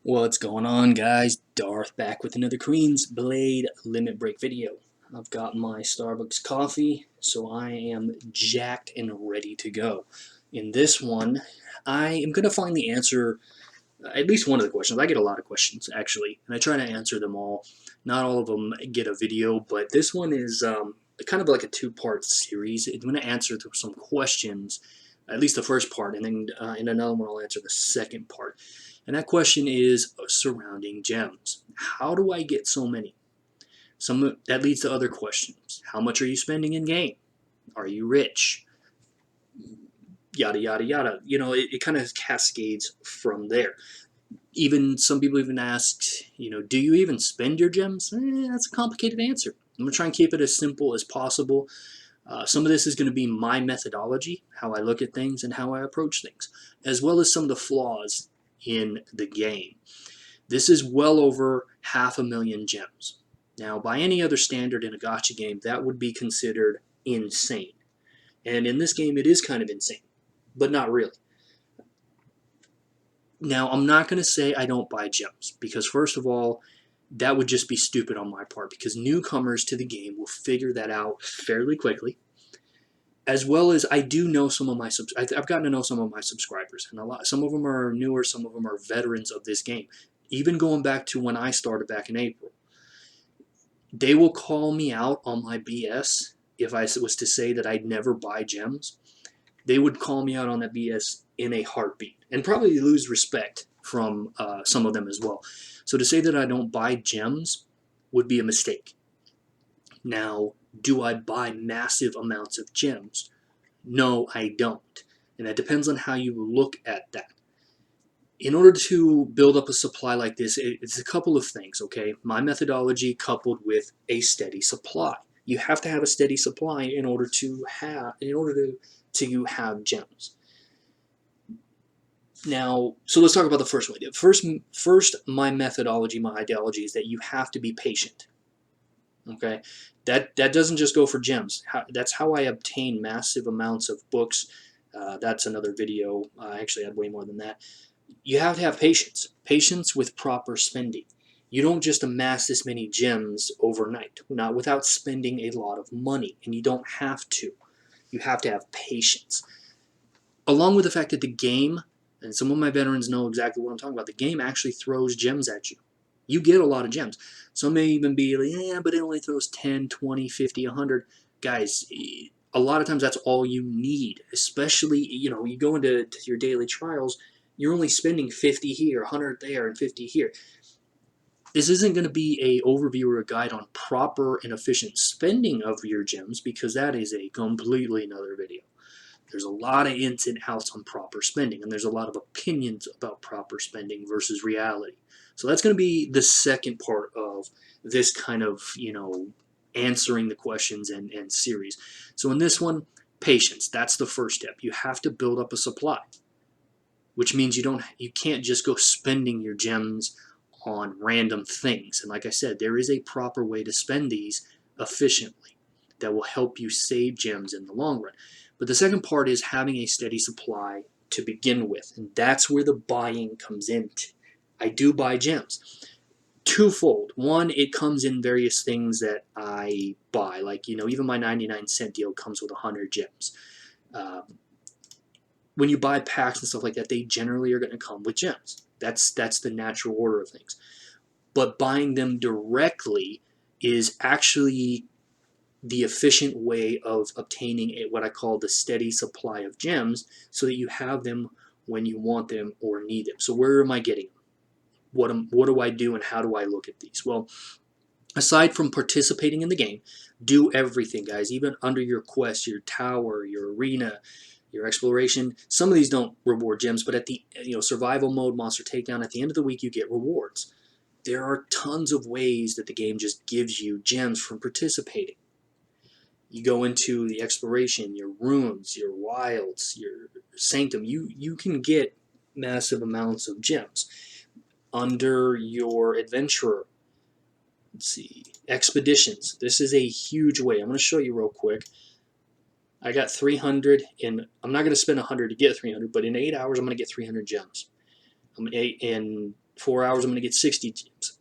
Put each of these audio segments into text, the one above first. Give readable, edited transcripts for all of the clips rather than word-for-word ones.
What's going on, guys? Darth back with another Queen's Blade limit break video. I've got my Starbucks coffee, so I am jacked and ready to go. In this one, I am going to find the answer, at least one of the questions. I get a lot of questions, actually, and I try to answer them all. Not all of them get a video, but this one is kind of like a two-part series. I'm going to answer some questions, at least the first part, and then in another one I'll answer the second part. And that question is surrounding gems. How do I get so many? That leads to other questions. How much are you spending in game? Are you rich? Yada yada yada. You know, it kind of cascades from there. Even some people even ask, do you even spend your gems? That's a complicated answer. I'm gonna try and keep it as simple as possible. Some of this is going to be my methodology, how I look at things and how I approach things, as well as some of the flaws in the game. This is well over 500,000 gems. Now, by any other standard in a gacha game, that would be considered insane. And in this game, it is kind of insane, but not really. Now, I'm not going to say I don't buy gems, because first of all, that would just be stupid on my part, because newcomers to the game will figure that out fairly quickly. As well as I do know some of my I've gotten to know some of my subscribers, and some of them are newer, some of them are veterans of this game. Even going back to when I started back in April, they will call me out on my BS if I was to say that I'd never buy gems. They would call me out on that BS in a heartbeat, and probably lose respect from some of them as well. So to say that I don't buy gems would be a mistake. Now, do I buy massive amounts of gems? No, I don't. And that depends on how you look at that. In order to build up a supply like this, it's a couple of things, okay? My methodology coupled with a steady supply. You have to have a steady supply in order to have gems. Now, so let's talk about the first one. First, my methodology, my ideology is that you have to be patient. Okay, that doesn't just go for gems. That's how I obtain massive amounts of books. That's another video. I actually had way more than that. You have to have patience. Patience with proper spending. You don't just amass this many gems overnight, not without spending a lot of money, and you don't have to. You have to have patience. Along with the fact that the game, and some of my veterans know exactly what I'm talking about, the game actually throws gems at you. You get a lot of gems. Some may even be like, yeah, but it only throws 10, 20, 50, 100. Guys, a lot of times that's all you need, especially, you go into your daily trials, you're only spending 50 here, 100 there, and 50 here. This isn't going to be a overview or a guide on proper and efficient spending of your gems, because that is a completely another video. There's a lot of ins and outs on proper spending, and there's a lot of opinions about proper spending versus reality. So that's going to be the second part of this kind of, answering the questions and series. So in this one, patience, that's the first step. You have to build up a supply, which means you can't just go spending your gems on random things. And like I said, there is a proper way to spend these efficiently that will help you save gems in the long run. But the second part is having a steady supply to begin with, and that's where the buying comes in. I do buy gems. Twofold. One, it comes in various things that I buy, like, even my 99-cent deal comes with 100 gems. When you buy packs and stuff like that, they generally are going to come with gems. That's the natural order of things. But buying them directly is actually the efficient way of obtaining what I call the steady supply of gems, so that you have them when you want them or need them. So where am I getting them? What do I do, and how do I look at these? Well, aside from participating in the game, do everything, guys. Even under your quest, your tower, your arena, your exploration. Some of these don't reward gems, but at the survival mode, monster takedown, at the end of the week you get rewards. There are tons of ways that the game just gives you gems from participating. You go into the exploration, your runes, your wilds, your sanctum, you can get massive amounts of gems. Under your adventurer, let's see, expeditions. This is a huge way. I'm going to show you real quick. I got 300, and I'm not going to spend 100 to get 300, but in 8 hours I'm going to get 300 gems. In 4 hours, I'm going to get 60 gems.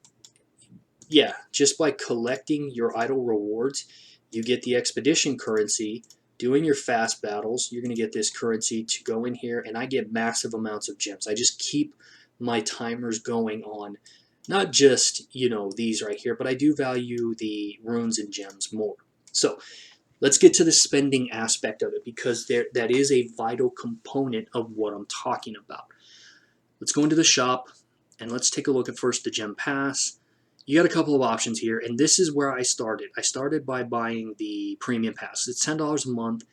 Yeah, just by collecting your idle rewards, you get the expedition currency. Doing your fast battles, you're going to get this currency to go in here, and I get massive amounts of gems. I just keep my timers going on, not just, you know, these right here, but I do value the runes and gems more. So let's get to the spending aspect of it, because that is a vital component of what I'm talking about. Let's go into the shop, and let's take a look at first the gem pass. You got a couple of options here, and this is where I started. I started by buying the premium pass. It's $10 a month.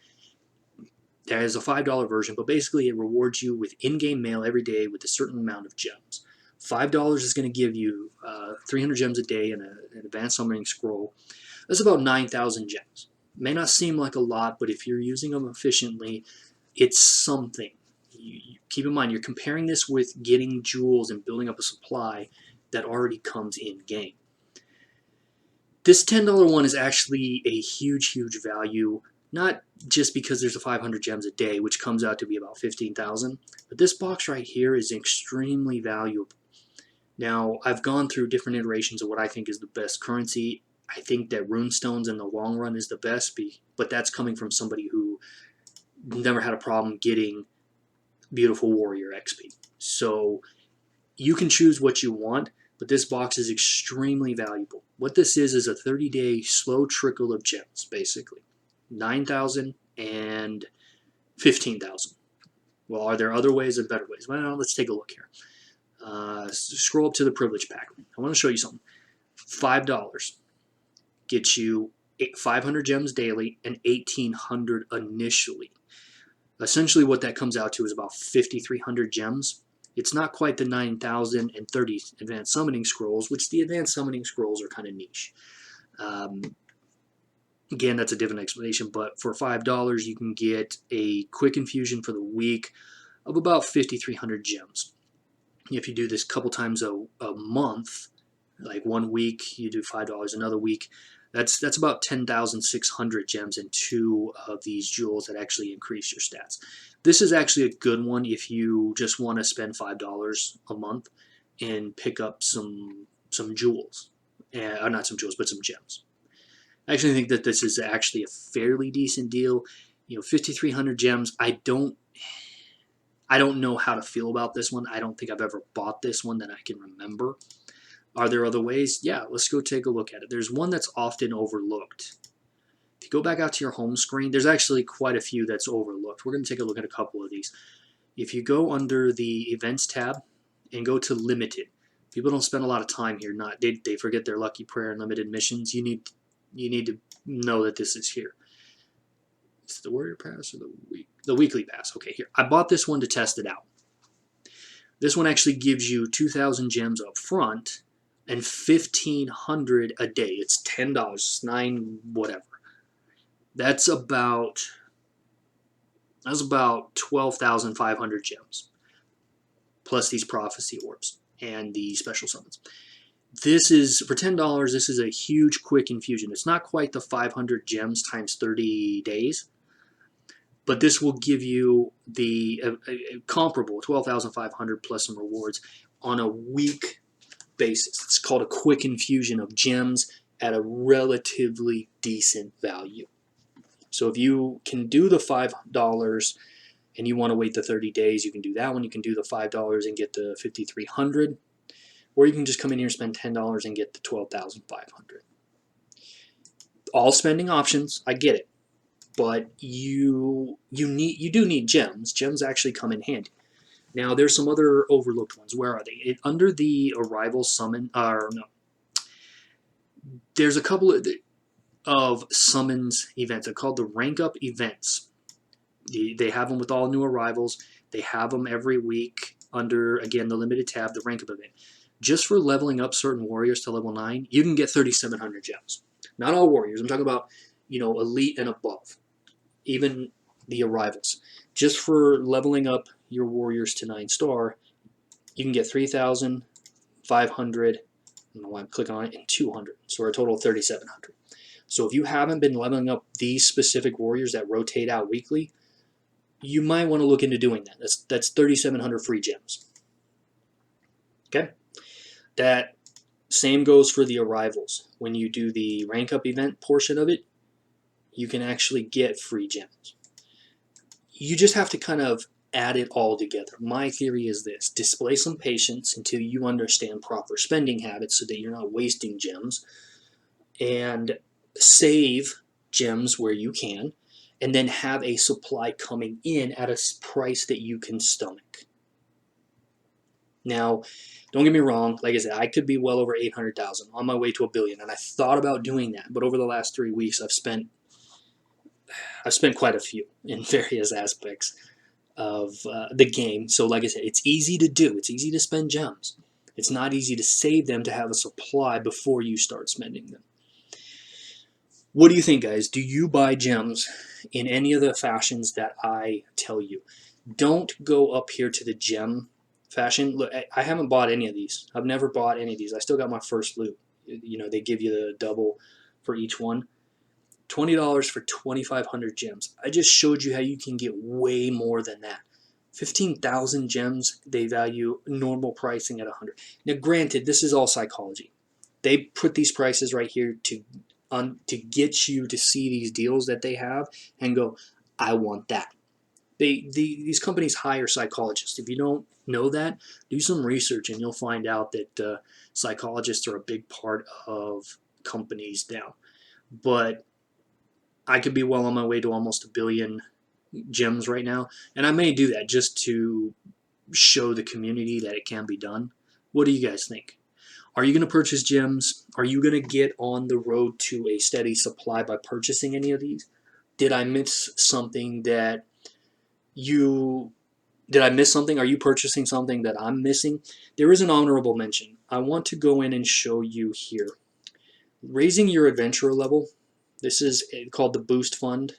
There is a $5 version, but basically it rewards you with in-game mail every day with a certain amount of gems. $5 is going to give you 300 gems a day and an advanced summoning scroll. That's about 9,000 gems. May not seem like a lot, but if you're using them efficiently, it's something. You keep in mind, you're comparing this with getting jewels and building up a supply that already comes in-game. This $10 one is actually a huge, huge value, not just because there's a 500 gems a day, which comes out to be about 15,000, but this box right here is extremely valuable. Now, I've gone through different iterations of what I think is the best currency. I think that runestones in the long run is the best, but that's coming from somebody who never had a problem getting beautiful warrior XP. So you can choose what you want, but this box is extremely valuable. What this is a 30-day slow trickle of gems, basically. 9,000 and 15,000. Well, are there other ways and better ways? Well, let's take a look here. Scroll up to the privilege pack. I want to show you something. $5 gets you 500 gems daily and 1,800 initially. Essentially what that comes out to is about 5,300 gems. It's not quite the 9,030 advanced summoning scrolls, which the advanced summoning scrolls are kind of niche. Again, that's a different explanation, but for $5 you can get a quick infusion for the week of about 5,300 gems. If you do this a couple times a month, like 1 week you do $5, another week, that's about 10,600 gems and 2 of these jewels that actually increase your stats. This is actually a good one if you just want to spend $5 a month and pick up some jewels. Not some jewels, but some gems. I actually think that this is actually a fairly decent deal. You know, 5,300 gems. I don't know how to feel about this one. I don't think I've ever bought this one that I can remember. Are there other ways? Yeah, let's go take a look at it. There's one that's often overlooked. If you go back out to your home screen, there's actually quite a few that's overlooked. We're going to take a look at a couple of these. If you go under the Events tab and go to Limited, people don't spend a lot of time here. They forget their Lucky Prayer and Limited Missions. You need to know that this is here. It's the Warrior Pass or the Weekly Pass. Okay, here. I bought this one to test it out. This one actually gives you 2,000 gems up front and 1,500 a day. It's $10. It's $9 whatever. That's about 12,500 gems, plus these prophecy orbs and the special summons. This is, for $10, this is a huge quick infusion. It's not quite the 500 gems times 30 days, but this will give you the comparable 12,500 plus some rewards on a week basis. It's called a quick infusion of gems at a relatively decent value. So if you can do the $5 and you want to wait the 30 days, you can do that one. You can do the $5 and get the 5,300, or you can just come in here and spend $10 and get the 12,500. All spending options, I get it, but you do need gems. Gems actually come in handy. Now there's some other overlooked ones. Where are they? Under the arrival summon, or no, there's a couple of summons events. They're called the rank up events. They have them with all new arrivals. They have them every week under, again, the limited tab, the rank up event. Just for leveling up certain warriors to level 9, you can get 3,700 gems. Not all warriors. I'm talking about, you know, elite and above. Even the arrivals. Just for leveling up your warriors to 9-star, you can get 3,500. I don't know why I'm clicking on it, and 200. So a total of 3,700. So if you haven't been leveling up these specific warriors that rotate out weekly, you might want to look into doing that. That's 3,700 free gems. Okay? That same goes for the arrivals. When you do the rank up event portion of it, you can actually get free gems. You just have to kind of add it all together. My theory is this: display some patience until you understand proper spending habits so that you're not wasting gems, and save gems where you can, and then have a supply coming in at a price that you can stomach. Now, don't get me wrong, like I said, I could be well over 800,000 on my way to $1 billion, and I thought about doing that, but over the last 3 weeks I've spent quite a few in various aspects of the game. So like I said, it's easy to do. It's easy to spend gems. It's not easy to save them to have a supply before you start spending them. What do you think, guys? Do you buy gems in any of the fashions that I tell you? Don't go up here to the gem fashion. Look, I haven't bought any of these. I've never bought any of these. I still got my first loot. You know, they give you the double for each one. $20 for 2,500 gems. I just showed you how you can get way more than that. 15,000 gems, they value normal pricing at 100. Now, granted, this is all psychology. They put these prices right here to get you to see these deals that they have and go, I want that. These companies hire psychologists. If you don't know that, do some research and you'll find out that psychologists are a big part of companies now. But I could be well on my way to almost 1 billion gems right now, and I may do that just to show the community that it can be done. What do you guys think? Are you going to purchase gems? Are you going to get on the road to a steady supply by purchasing any of these? Did I miss something that you... Did I miss something? Are you purchasing something that I'm missing? There is an honorable mention. I want to go in and show you here. Raising your adventurer level. This is called the Boost Fund.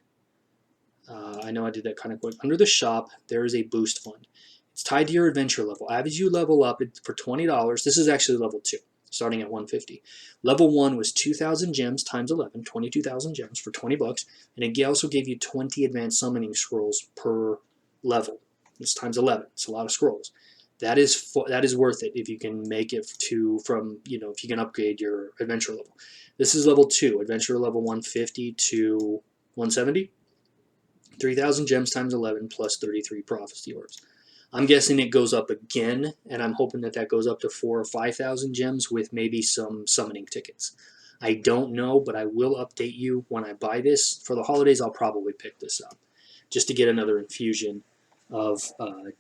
I know I did that kind of quick. Under the shop, there is a Boost Fund. It's tied to your adventure level. As you level up for $20, this is actually level 2, starting at 150. Level 1 was 2,000 gems times 11, 22,000 gems for 20 bucks, and it also gave you 20 advanced summoning scrolls per level. It's times 11. It's a lot of scrolls. That is worth it if you can make it to if you can upgrade your adventure level. This is level 2, adventure level 150 to 170. 3,000 gems times 11 plus 33 prophecy orbs. I'm guessing it goes up again, and I'm hoping that goes up to 4,000 or 5,000 gems with maybe some summoning tickets. I don't know, but I will update you when I buy this. For the holidays, I'll probably pick this up just to get another infusion of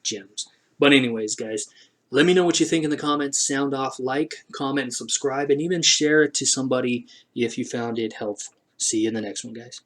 gems. But anyways, guys, let me know what you think in the comments. Sound off, like, comment, and subscribe, and even share it to somebody if you found it helpful. See you in the next one, guys.